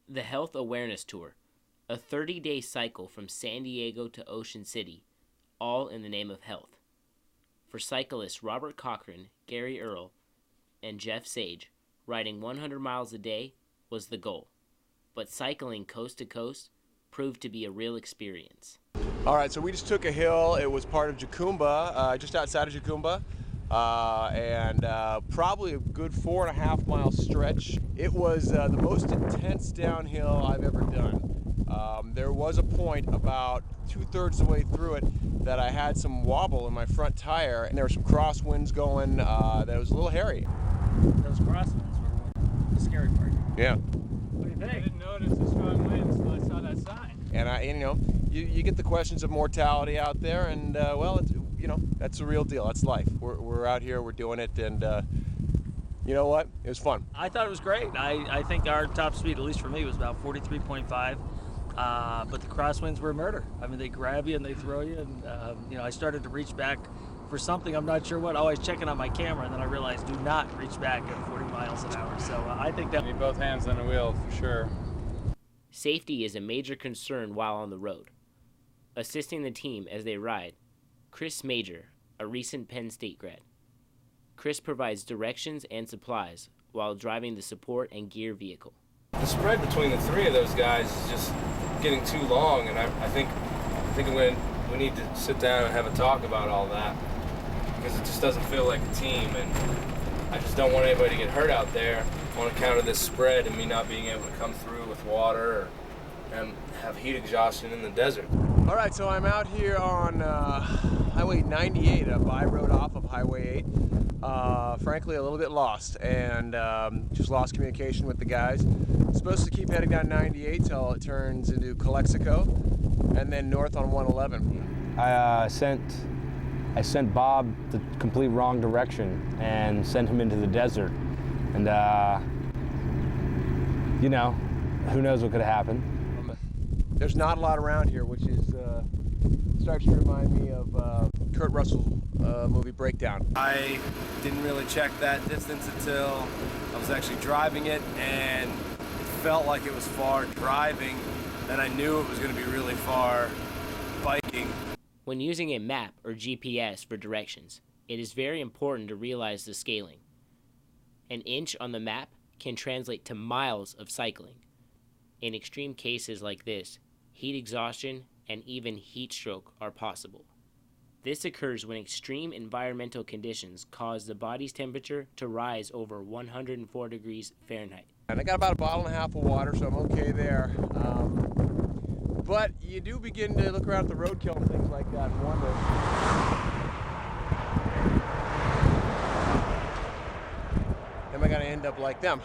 The Health Awareness Tour, a 30-day cycle from San Diego to Ocean City, all in the name of health. For cyclists Robert Cochran, Gary Earle, and Jeff Sage, riding 100 miles a day was the goal. But cycling coast to coast proved to be a real experience. All right, so we just took a hill. It was part of Jacumba, just outside of Jacumba, and probably a good 4.5 mile stretch. It was the most intense downhill I've ever done. There was a point about 2/3 the way through it that I had some wobble in my front tire, and there were some crosswinds going that was a little hairy. Those crosswinds were the scary part. Yeah. What do you think? I didn't notice the strong winds until I saw that sign. And you get the questions of mortality out there, and well, it's, that's the real deal. That's life. We're out here, we're doing it, and you know what? It was fun. I thought it was great. I think our top speed, at least for me, was about 43.5. But the crosswinds were murder. I mean, they grab you and they throw you, and I started to reach back for something. I'm not sure what. Always checking on my camera, and then I realized do not reach back at 40 miles an hour. So I think that You need both hands on the wheel for sure. Safety is a major concern while on the road. Assisting the team as they ride, Chris Major, a recent Penn State grad. Chris provides directions and supplies while driving the support and gear vehicle. The spread between the three of those guys is just getting too long, and I think we need to sit down and have a talk about all that, because it just doesn't feel like a team, and I just don't want anybody to get hurt out there on account of this spread and me not being able to come through with water and have heat exhaustion in the desert. All right, so I'm out here on Highway 98, a by road off of Highway 8. Frankly, a little bit lost, and just lost communication with the guys. Supposed to keep heading down 98 till it turns into Calexico, and then north on 111. I sent Bob the complete wrong direction and sent him into the desert, and who knows what could have happened. There's not a lot around here, which is starts to remind me of Kurt Russell's movie Breakdown. I didn't really check that distance until I was actually driving it, and it felt like it was far driving, and I knew it was going to be really far biking. When using a map or GPS for directions, it is very important to realize the scaling. An inch on the map can translate to miles of cycling. In extreme cases like this, heat exhaustion and even heat stroke are possible. This occurs when extreme environmental conditions cause the body's temperature to rise over 104 degrees Fahrenheit. And I got about 1.5 bottles of water, so I'm okay there. But you do begin to look around at the roadkill and things like that and wonder. Am I going to end up like them?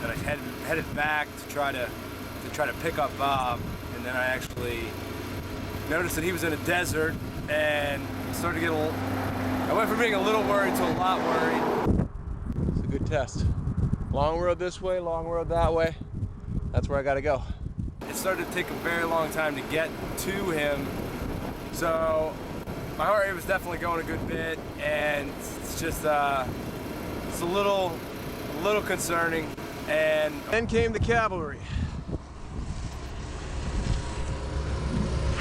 And I headed back to try to pick up Bob, and then I actually noticed that he was in a desert, and started to get I went from being a little worried to a lot worried. It's a good test. Long road this way, long road that way. That's where I got to go. It started to take a very long time to get to him, so my heart rate was definitely going a good bit, and it's just it's a little concerning. And then came the cavalry.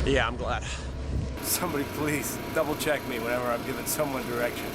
Yeah, I'm glad. Somebody please double check me whenever I'm giving someone direction.